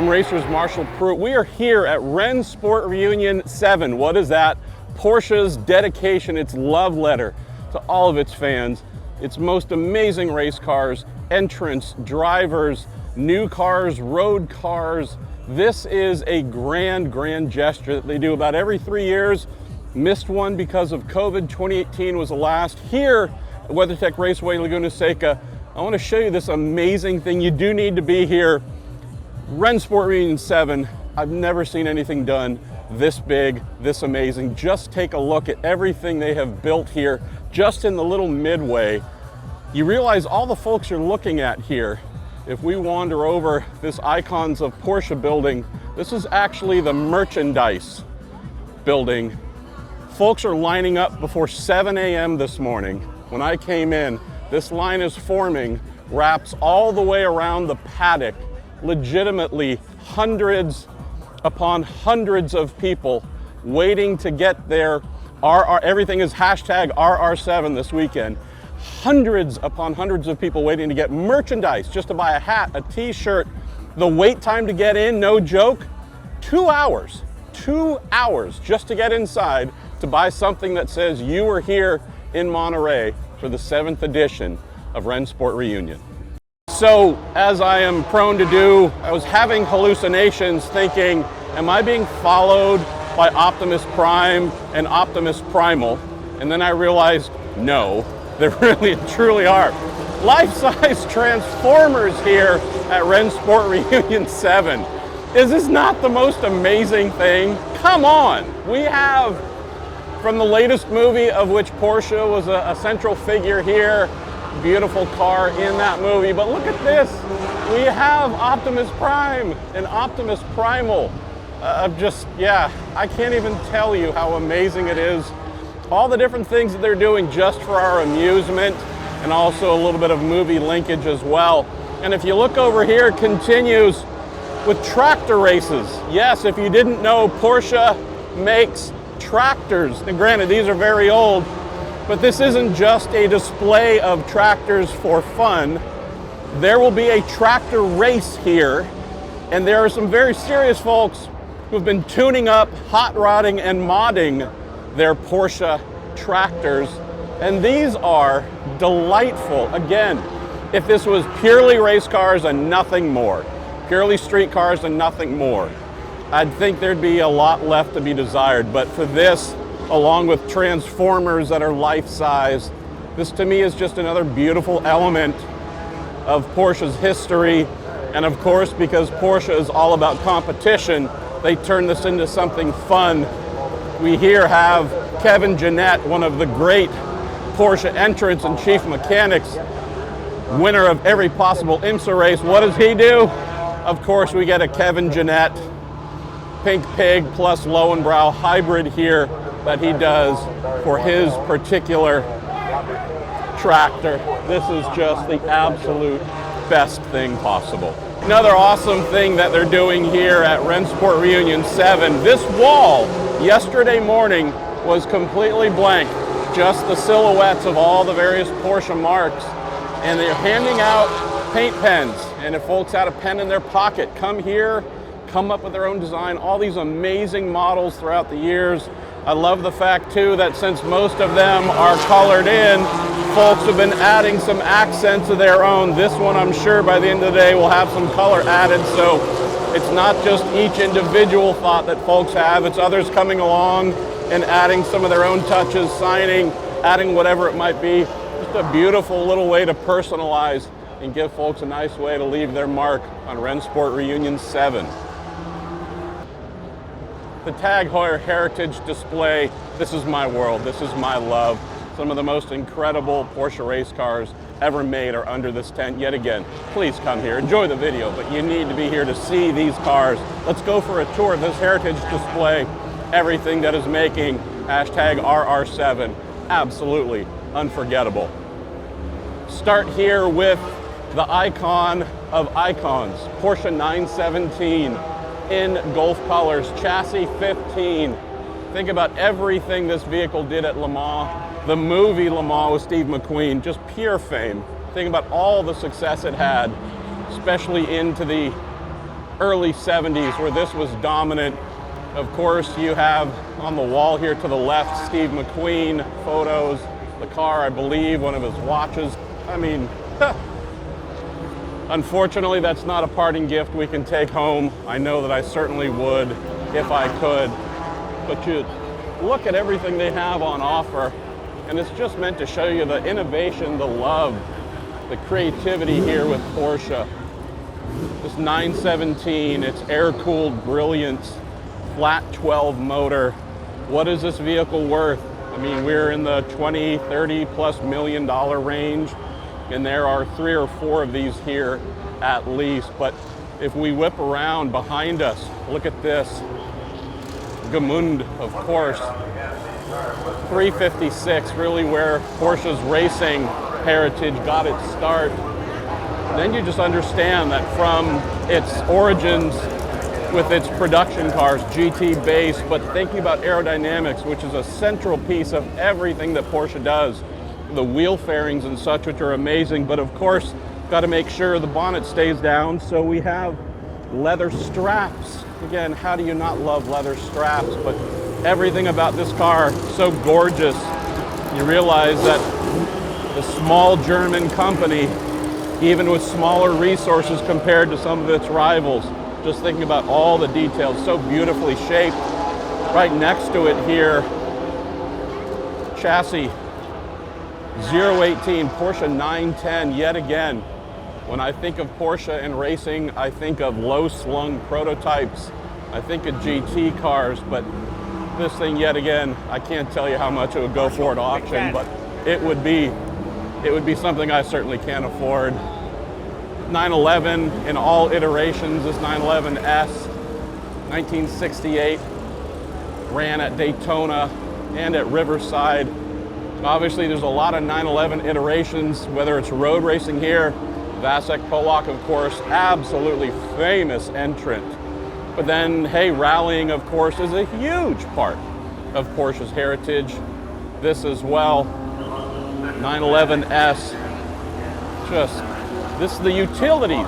I'm Racers Marshal Pruett. We are here at Rennsport Reunion 7. What is that? Porsche's dedication, its love letter to all of its fans. Its most amazing race cars, entrants, drivers, new cars, road cars. This is a grand gesture that they do about every 3 years. Missed one because of COVID. 2018 was the last. Here at WeatherTech Raceway Laguna Seca, I want to show you this amazing thing. You do need to be here. Rennsport Reunion 7, I've never seen anything done this big, this amazing. Just take a look at everything they have built here, just in the little midway. You realize all the folks you're looking at here, if we wander over this Icons of Porsche building, this is actually the merchandise building. Folks are lining up before 7 a.m. this morning. When I came in, this line is forming, wraps all the way around the paddock. Legitimately hundreds upon hundreds of people waiting to get their everything is hashtag RR7 this weekend. Hundreds upon hundreds of people waiting to get merchandise, just to buy a hat, a t-shirt. The wait time to get in, no joke, 2 hours. 2 hours just to get inside to buy something that says you were here in Monterey for the 7th edition of Rennsport Reunion. So, as I am prone to do, I was having hallucinations thinking, am I being followed by Optimus Prime and Optimus Primal? And then I realized, no, there really and truly are. Life-size Transformers here at Rennsport Reunion 7. Is this not the most amazing thing? Come on! We have, from the latest movie, of which Porsche was a central figure here, beautiful car in that movie, but look at this. We have Optimus Prime and Optimus Primal. I can't even tell you how amazing it is. All the different things that they're doing just for our amusement, and also a little bit of movie linkage as well. And if you look over here, it continues with tractor races. Yes, if you didn't know, Porsche makes tractors. And granted, these are very old, but this isn't just a display of tractors for fun. There will be a tractor race here, and there are some very serious folks who've been tuning up, hot rodding, and modding their Porsche tractors, and these are delightful. Again, if this was purely race cars and nothing more, purely street cars and nothing more, I'd think there'd be a lot left to be desired. But for this, along with Transformers that are life-size, this to me is just another beautiful element of Porsche's history. And of course, because Porsche is all about competition, they turn this into something fun. We here have Kevin Jeanette, one of the great Porsche entrants and chief mechanics, winner of every possible IMSA race. What does he do? Of course, we get a Kevin Jeanette Pink Pig plus Lowenbrow hybrid here that he does for his particular tractor. This is just the absolute best thing possible. Another awesome thing that they're doing here at Rennsport Reunion 7, this wall yesterday morning was completely blank, just the silhouettes of all the various Porsche marks, and they're handing out paint pens. And if folks had a pen in their pocket, come here, come up with their own design, all these amazing models throughout the years. I love the fact too that since most of them are colored in, folks have been adding some accents of their own. This one, I'm sure by the end of the day will have some color added, so it's not just each individual thought that folks have, it's others coming along and adding some of their own touches, signing, adding whatever it might be. Just a beautiful little way to personalize and give folks a nice way to leave their mark on Rennsport Reunion 7. The Tag Heuer Heritage Display, this is my world, this is my love. Some of the most incredible Porsche race cars ever made are under this tent. Yet again, please come here, enjoy the video, but you need to be here to see these cars. Let's go for a tour of this Heritage Display, everything that is making hashtag RR7 absolutely unforgettable. Start here with the icon of icons, Porsche 917 in Gulf colors, chassis 15. Think about everything this vehicle did at Le Mans, the movie Le Mans with Steve McQueen, just pure fame. Think about all the success it had, especially into the early 70s where this was dominant. Of course, you have on the wall here to the left, Steve McQueen photos, the car, I believe, one of his watches. I mean, unfortunately, that's not a parting gift we can take home. I know that I certainly would if I could. But you look at everything they have on offer, and it's just meant to show you the innovation, the love, the creativity here with Porsche. This 917, it's air-cooled brilliance, flat 12 motor. What is this vehicle worth? I mean, we're in the 20, 30 plus $1 million range, and there are 3 or 4 of these here at least. But if we whip around behind us, look at this. Gemund, of course. 356, really where Porsche's racing heritage got its start. Then you just understand that from its origins with its production cars, GT base, but thinking about aerodynamics, which is a central piece of everything that Porsche does. The wheel fairings and such, which are amazing, but of course, got to make sure the bonnet stays down, so we have leather straps. Again, how do you not love leather straps? But everything about this car, so gorgeous. You realize that the small German company, even with smaller resources compared to some of its rivals, just thinking about all the details, so beautifully shaped. Right next to it here, chassis 018 Porsche 910 yet again. When I think of Porsche and racing, I think of low-slung prototypes. I think of GT cars, but this thing yet again, I can't tell you how much it would go for at auction, but it would be something I certainly can't afford. 911 in all iterations, this 911S, 1968, ran at Daytona and at Riverside. Obviously, there's a lot of 911 iterations, whether it's road racing here. Vasek Polak, of course, absolutely famous entrant. But then, hey, rallying, of course, is a huge part of Porsche's heritage. This as well, 911S, this is the utility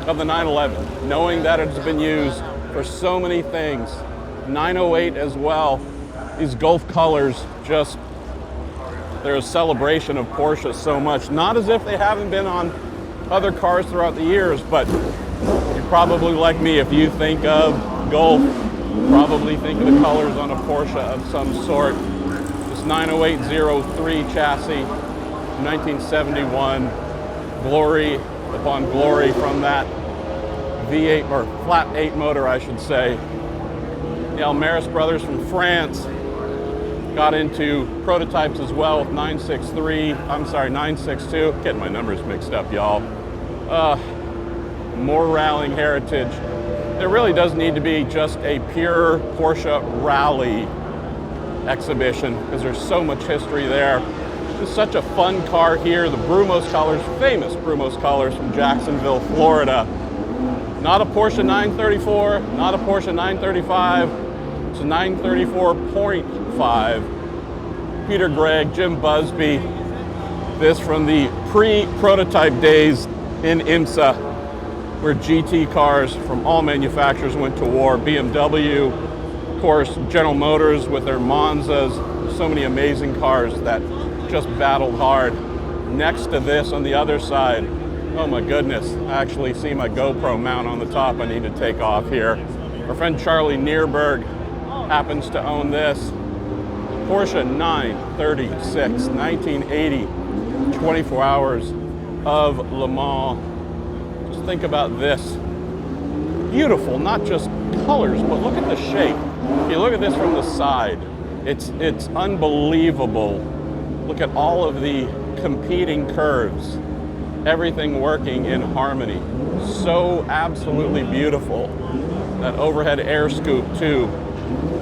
of the 911, knowing that it's been used for so many things. 908 as well, these Gulf colors, just, they're a celebration of Porsche so much. Not as if they haven't been on other cars throughout the years, but you're probably like me, if you think of Gulf, probably think of the colors on a Porsche of some sort. This 90803 chassis, 1971, glory upon glory from that V8 or flat 8 motor, I should say. The Almaris brothers from France got into prototypes as well with 962, getting my numbers mixed up, y'all. More rallying heritage. There really does need to be just a pure Porsche rally exhibition because there's so much history there. It's such a fun car here. The Brumos colors, famous Brumos colors from Jacksonville, Florida. Not a Porsche 934, not a Porsche 935. It's a 934.5. Peter Gregg, Jim Busby. This from the pre-prototype days in IMSA, where GT cars from all manufacturers went to war. BMW, of course, General Motors with their Monzas. So many amazing cars that just battled hard. Next to this on the other side, oh my goodness, I actually see my GoPro mount on the top I need to take off here. Our friend Charlie Nierberg happens to own this. Porsche 936, 1980, 24 hours of Le Mans. Just think about this. Beautiful, not just colors, but look at the shape. If you look at this from the side, it's unbelievable. Look at all of the competing curves, everything working in harmony. So absolutely beautiful. That overhead air scoop too.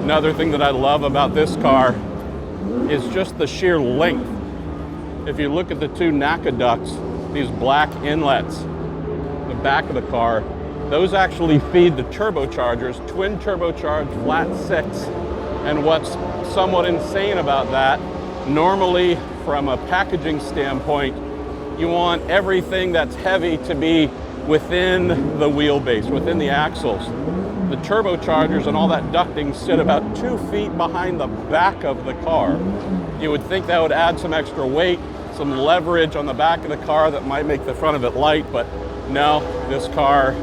Another thing that I love about this car is just the sheer length. If you look at the two NACA ducts, these black inlets, the back of the car, those actually feed the turbochargers, twin turbocharged flat 6. And what's somewhat insane about that, normally from a packaging standpoint, you want everything that's heavy to be within the wheelbase, within the axles. The turbochargers and all that ducting sit about 2 feet behind the back of the car. You would think that would add some extra weight, some leverage on the back of the car that might make the front of it light, but no, this car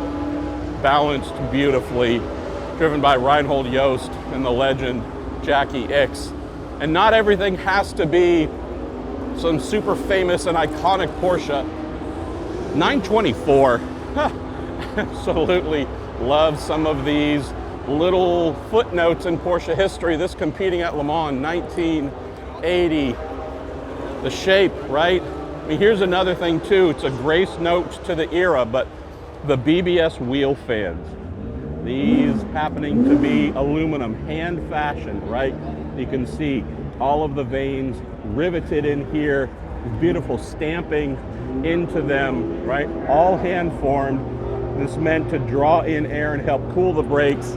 balanced beautifully, driven by Reinhold Jost and the legend Jackie Ickx. And not everything has to be some super famous and iconic Porsche. 924, absolutely love some of these little footnotes in Porsche history. This competing at Le Mans, 1980. The shape, right? I mean, here's another thing too. It's a grace note to the era, but the BBS wheel fans. These happening to be aluminum, hand fashioned, right? You can see all of the vanes riveted in here, beautiful stamping into them, right? All hand formed. This meant to draw in air and help cool the brakes.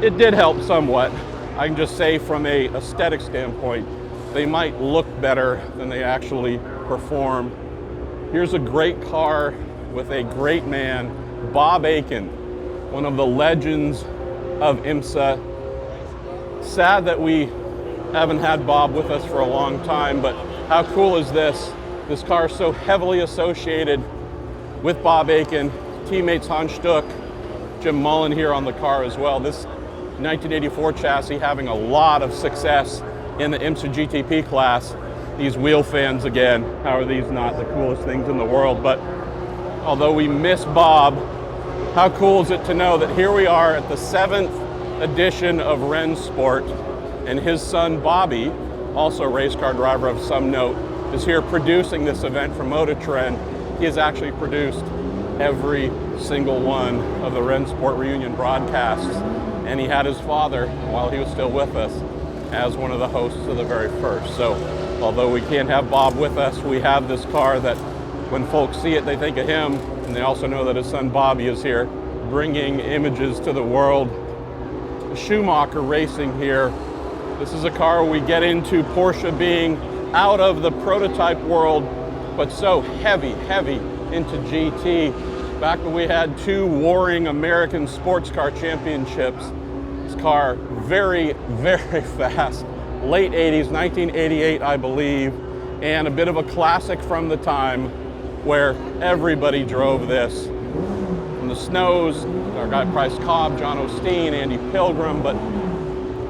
It did help somewhat. I can just say from a aesthetic standpoint, they might look better than they actually perform. Here's a great car with a great man, Bob Akin, one of the legends of IMSA. Sad that we haven't had Bob with us for a long time, but how cool is this? This car is so heavily associated with Bob Akin, teammates Hans Stuck, Jim Mullen here on the car as well. This 1984 chassis having a lot of success in the IMSA GTP class. These wheel fans again, how are these not the coolest things in the world? But although we miss Bob, how cool is it to know that here we are at the 7th edition of Rennsport, and his son Bobby, also a race car driver of some note, is here producing this event for Mototrend. He has actually produced every single one of the Rennsport reunion broadcasts, and he had his father, while he was still with us, as one of the hosts of the very first. So although we can't have Bob with us, we have this car that when folks see it, they think of him, and they also know that his son Bobby is here bringing images to the world. Schumacher racing here. This is a car we get into Porsche being out of the prototype world, but so heavy into GT. Back when we had 2 warring American sports car championships, this car very fast. Late 80s, 1988, I believe, and a bit of a classic from the time where everybody drove this. From the Snows, our guy Price Cobb, John Osteen, Andy Pilgrim, but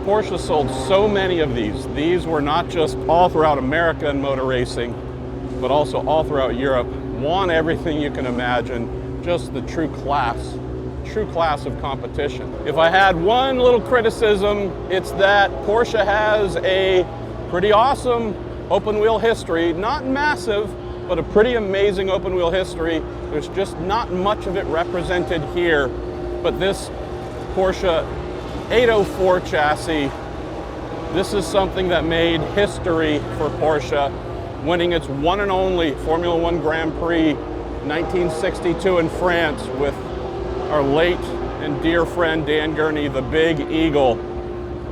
Porsche sold so many of these. These were not just all throughout America in motor racing, but also all throughout Europe. Won everything you can imagine, just the true class of competition. If I had one little criticism, it's that Porsche has a pretty awesome open wheel history, not massive, but a pretty amazing open wheel history. There's just not much of it represented here, but this Porsche 804 chassis, this is something that made history for Porsche, winning its one and only Formula One Grand Prix 1962 in France with our late and dear friend Dan Gurney, the big eagle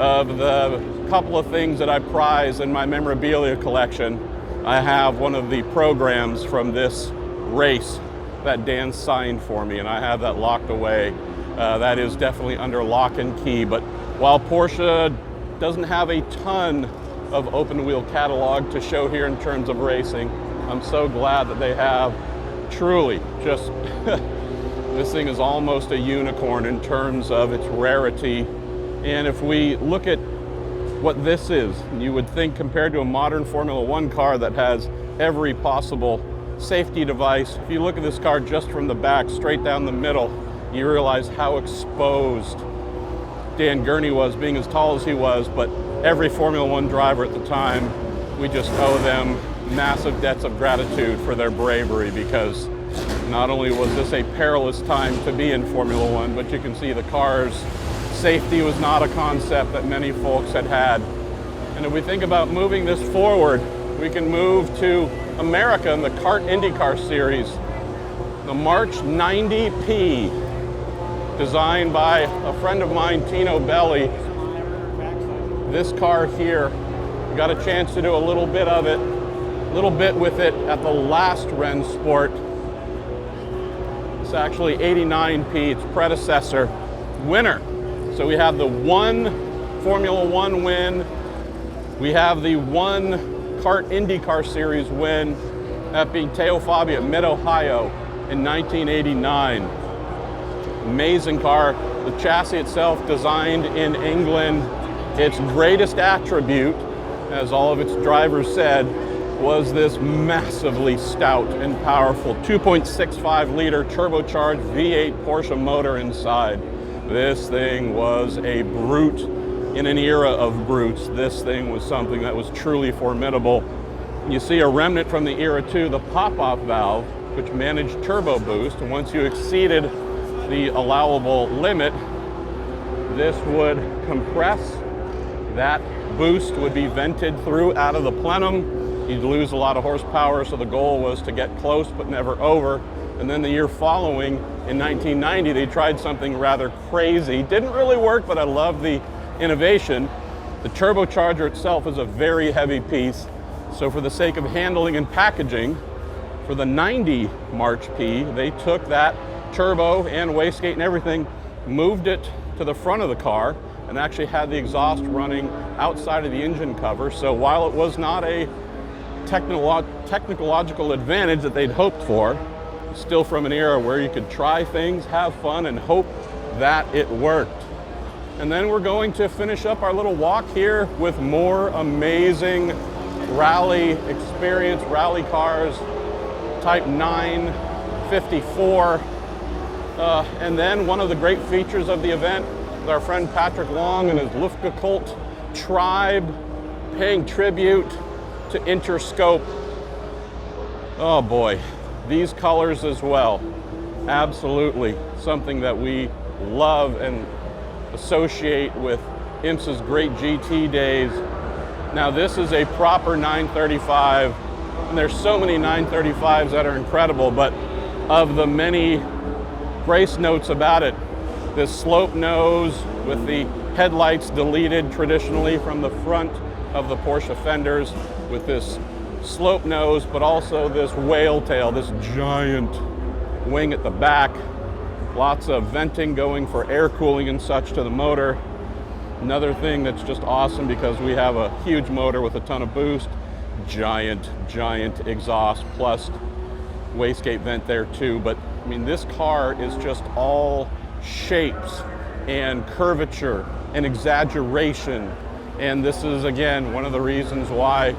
of the couple of things that I prize in my memorabilia collection. I have one of the programs from this race that Dan signed for me, and I have that locked away. That is definitely under lock and key. But while Porsche doesn't have a ton of open wheel catalog to show here in terms of racing, I'm so glad that they have truly just this thing is almost a unicorn in terms of its rarity. And if we look at what this is, you would think compared to a modern Formula One car that has every possible safety device, if you look at this car just from the back, straight down the middle, you realize how exposed Dan Gurney was, being as tall as he was. But every Formula One driver at the time, we just owe them massive debts of gratitude for their bravery, because not only was this a perilous time to be in Formula One, but you can see the car's safety was not a concept that many folks had had. And if we think about moving this forward, we can move to America in the Kart IndyCar Series. The March 90P, designed by a friend of mine, Tino Belli. This car here, got a chance to do a little bit with it at the last Rennsport. This It's actually 89P, its predecessor, winner. So we have the one Formula One win. We have the one kart IndyCar Series win, that being Teo Fabi at Mid-Ohio in 1989. Amazing car. The chassis itself designed in England. Its greatest attribute, as all of its drivers said, was this massively stout and powerful 2.65 liter turbocharged V8 Porsche motor inside. This thing was a brute in an era of brutes. This thing was something that was truly formidable. You see a remnant from the era too, the pop-off valve, which managed turbo boost, and once you exceeded the allowable limit, this would compress. That boost would be vented through out of the plenum. You'd lose a lot of horsepower, so the goal was to get close but never over. And then the year following, in 1990, they tried something rather crazy. Didn't really work, but I love the innovation. The turbocharger itself is a very heavy piece, so for the sake of handling and packaging, for the 90 March P, they took that turbo and wastegate and everything, moved it to the front of the car, and actually had the exhaust running outside of the engine cover. So while it was not a technological advantage that they'd hoped for, still from an era where you could try things, have fun, and hope that it worked. And then we're going to finish up our little walk here with more amazing rally experience, rally cars, Type 954. And then one of the great features of the event is our friend Patrick Long and his Luftgekühlt tribe paying tribute to Interscope. Oh boy, these colors as well. Absolutely something that we love and associate with IMSA's great GT days. Now this is a proper 935, and there's so many 935s that are incredible, but of the many grace notes about it, this slope nose with the headlights deleted traditionally from the front of the Porsche fenders, with this slope nose, but also this whale tail, this giant wing at the back. Lots of venting going for air cooling and such to the motor. Another thing that's just awesome because we have a huge motor with a ton of boost, giant exhaust plus wastegate vent there too. But I mean, this car is just all shapes and curvature and exaggeration. And this is, again, one of the reasons why,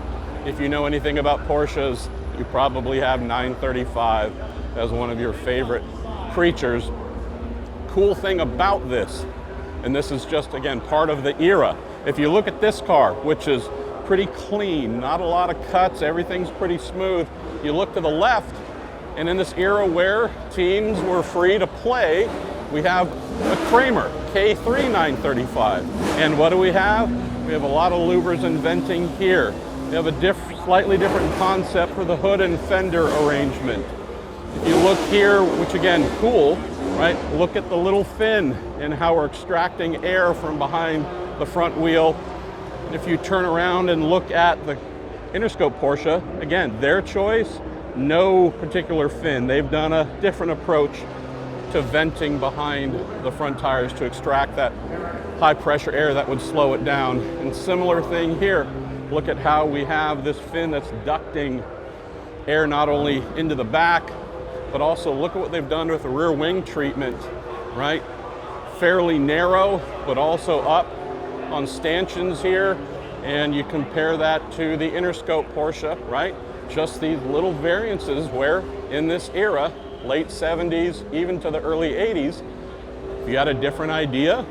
if you know anything about Porsches, you probably have 935 as one of your favorite creatures. Cool thing about this, and this is just, again, part of the era. If you look at this car, which is pretty clean, not a lot of cuts, everything's pretty smooth. You look to the left, and in this era where teams were free to play, we have a Kramer K3 935. And what do we have? We have a lot of louvers and venting here. We have a slightly different concept for the hood and fender arrangement. If you look here, which again, cool, right? Look at the little fin and how we're extracting air from behind the front wheel. And if you turn around and look at the Interscope Porsche, again, their choice, no particular fin. They've done a different approach to venting behind the front tires to extract that high pressure air that would slow it down. And similar thing here. Look at how we have this fin that's ducting air not only into the back, but also look at what they've done with the rear wing treatment, right? Fairly narrow, but also up on stanchions here. And you compare that to the Interscope Porsche, right? Just these little variances where in this era, late 70s, even to the early 80s, if you had a different idea,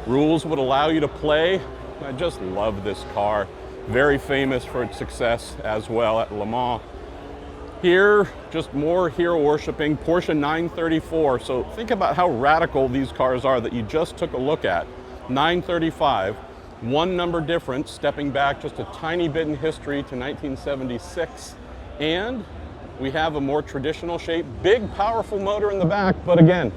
rules would allow you to play. I just love this car. Very famous for its success as well at Le Mans. Here, just more hero worshiping, Porsche 934. So think about how radical these cars are that you just took a look at. 935, one number difference, stepping back just a tiny bit in history to 1976. And we have a more traditional shape, big, powerful motor in the back. But again,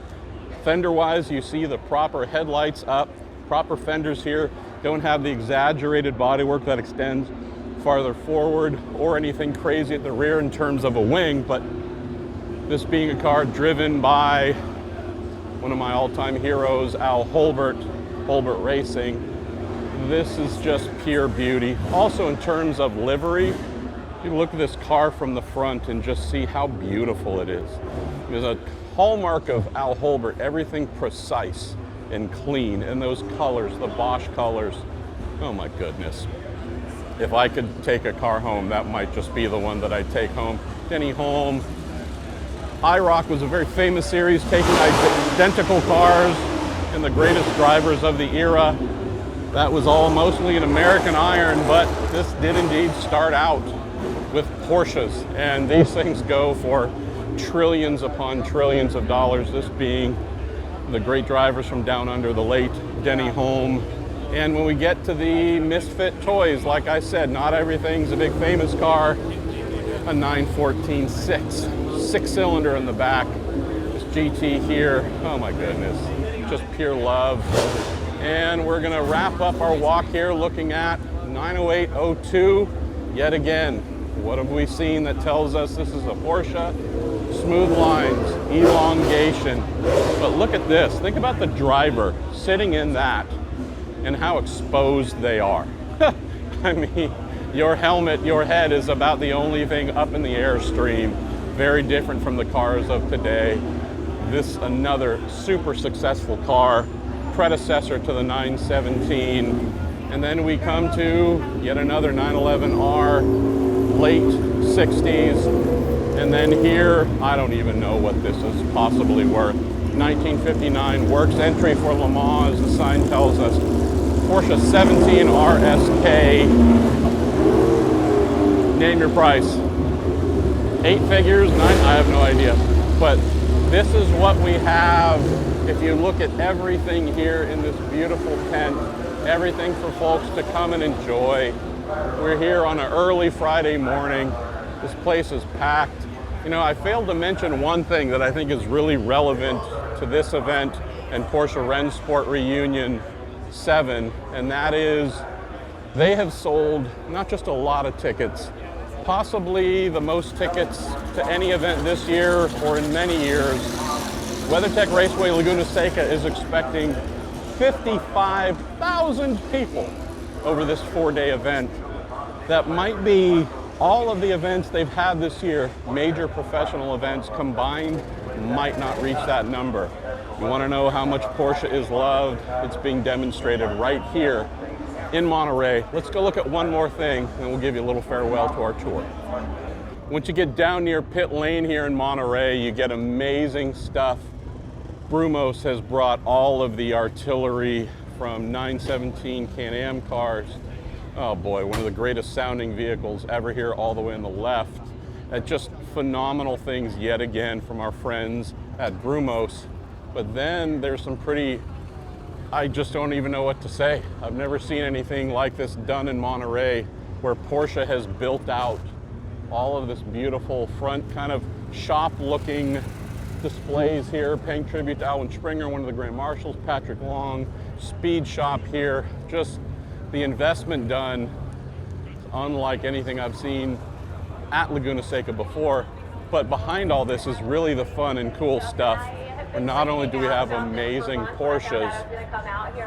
fender-wise, you see the proper headlights up, proper fenders here. Don't have the exaggerated bodywork that extends farther forward or anything crazy at the rear in terms of a wing, but This being a car driven by one of my all-time heroes, Al Holbert, Holbert Racing. This is just pure beauty. Also in terms of livery, you look at this car from the front and just see how beautiful it is. There's a hallmark of Al Holbert, everything precise and clean, and those colors, the Bosch colors, oh my goodness. If I could take a car home, that might just be the one that I'd take home. Denny Holm. IROC was a very famous series, taking identical cars and the greatest drivers of the era. That was all mostly an American iron, but this did indeed start out with Porsches, and these things go for trillions upon trillions of dollars, this being the great drivers from down under, the late Denny Holm. And when we get to the misfit toys, like I said, not everything's a big famous car. A 914-6, six-cylinder in the back. This GT here, oh my goodness, just pure love. And we're gonna wrap up our walk here looking at 90802. Yet again, what have we seen that tells us this is a Porsche? Smooth lines, elongation. But look at this, think about the driver sitting in that and how exposed they are. I mean, your helmet, your head is about the only thing up in the airstream. Very different from the cars of today. This another super successful car, predecessor to the 917. And then we come to yet another 911R, late 60s. And then here, I don't even know what this is possibly worth. 1959 works entry for Le Mans, the sign tells us. Porsche 17 RSK. Name your price. 8 figures, 9, I have no idea. But this is what we have. If you look at everything here in this beautiful tent, everything for folks to come and enjoy. We're here on an early Friday morning. This place is packed. You know, I failed to mention one thing that I think is really relevant to this event and Porsche Rennsport Reunion 7, and that is they have sold not just a lot of tickets, possibly the most tickets to any event this year or in many years. WeatherTech Raceway Laguna Seca is expecting 55,000 people over this 4-day event. That might be all of the events they've had this year, major professional events combined, might not reach that number. You want to know how much Porsche is loved? It's being demonstrated right here in Monterey. Let's go look at one more thing, and we'll give you a little farewell to our tour. Once you get down near pit lane here in Monterey, you get amazing stuff. Brumos has brought all of the artillery from 917 Can-Am cars. Oh boy, one of the greatest sounding vehicles ever here, all the way on the left. Just phenomenal things yet again from our friends at Brumos. But then there's some pretty, I just don't even know what to say. I've never seen anything like this done in Monterey, where Porsche has built out all of this beautiful front kind of shop looking displays here, paying tribute to Alwyn Springer, one of the Grand Marshals, Patrick Long, speed shop here. Just the investment done, unlike anything I've seen at Laguna Seca before. But behind all this is really the fun and cool stuff. And not only do we have amazing Porsches,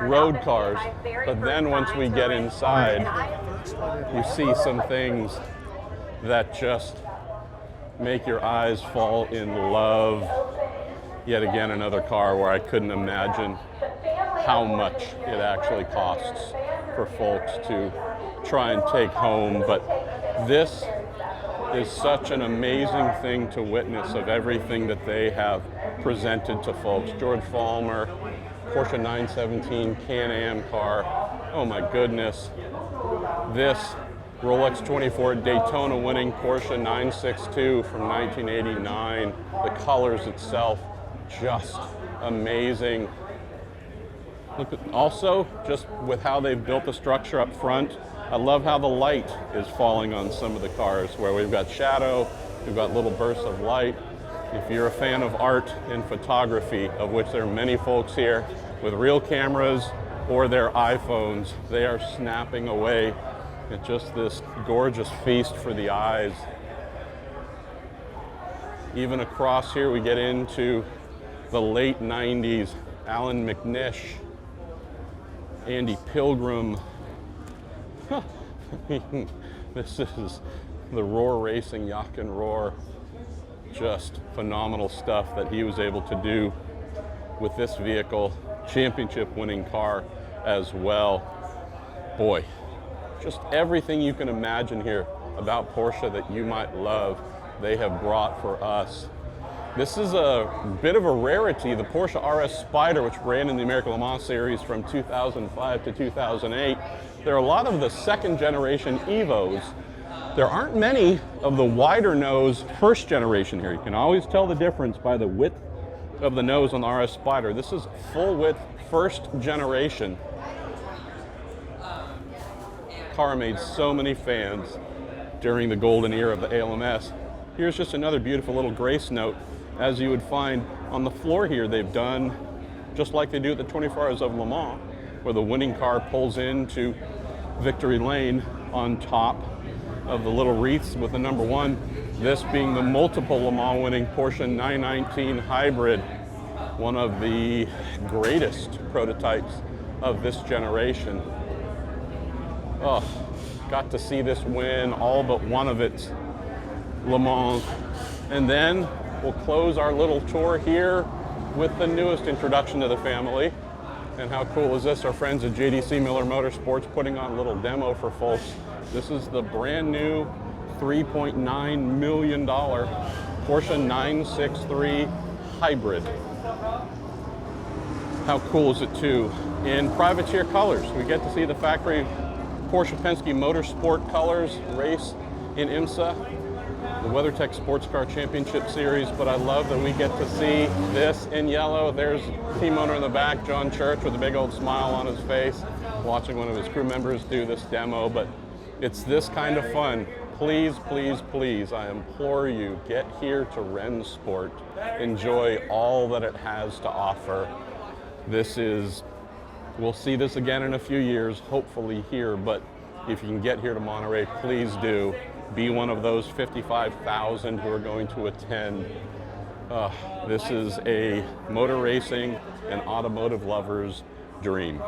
road cars, but then once we get inside, you see some things that just make your eyes fall in love. Yet again, another car where I couldn't imagine how much it actually costs for folks to try and take home. But this is such an amazing thing to witness of everything that they have presented to folks. George Follmer, Porsche 917 Can-Am car. Oh my goodness. This Rolex 24 Daytona winning Porsche 962 from 1989. The colors itself, just amazing. Look at, also, just with how they've built the structure up front, I love how the light is falling on some of the cars, where we've got shadow, we've got little bursts of light. If you're a fan of art and photography, of which there are many folks here with real cameras or their iPhones, they are snapping away at just this gorgeous feast for the eyes. Even across here, we get into the late 90s. Alan McNish, Andy Pilgrim. This is the Roar Racing Yak and Roar. Just phenomenal stuff that he was able to do with this vehicle. Championship winning car as well. Boy, just everything you can imagine here about Porsche that you might love, they have brought for us. This is a bit of a rarity. The Porsche RS Spider, which ran in the American Le Mans Series from 2005 to 2008. There are a lot of the second generation Evos. There aren't many of the wider nose first generation here. You can always tell the difference by the width of the nose on the RS Spider. This is full width first generation. Car made so many fans during the golden era of the ALMS. Here's just another beautiful little grace note. As you would find on the floor here, they've done just like they do at the 24 Hours of Le Mans, where the winning car pulls into victory lane on top of the little wreaths with the number 1. This being the multiple Le Mans winning Porsche 919 Hybrid, one of the greatest prototypes of this generation. Oh, got to see this win all but one of its Le Mans. And then we'll close our little tour here with the newest introduction to the family. And how cool is this? Our friends at JDC Miller Motorsports putting on a little demo for folks. This is the brand new $3.9 million Porsche 963 Hybrid. How cool is it too? In privateer colors. We get to see the factory Porsche Penske Motorsport colors race in IMSA, the WeatherTech Sports Car Championship Series, but I love that we get to see this in yellow. There's team owner in the back, John Church, with a big old smile on his face, watching one of his crew members do this demo, but it's this kind of fun. Please, please, please, I implore you, get here to Rennsport. Enjoy all that it has to offer. This is, we'll see this again in a few years, hopefully here, but if you can get here to Monterey, please do. Be one of those 55,000 who are going to attend. This is a motor racing and automotive lover's dream.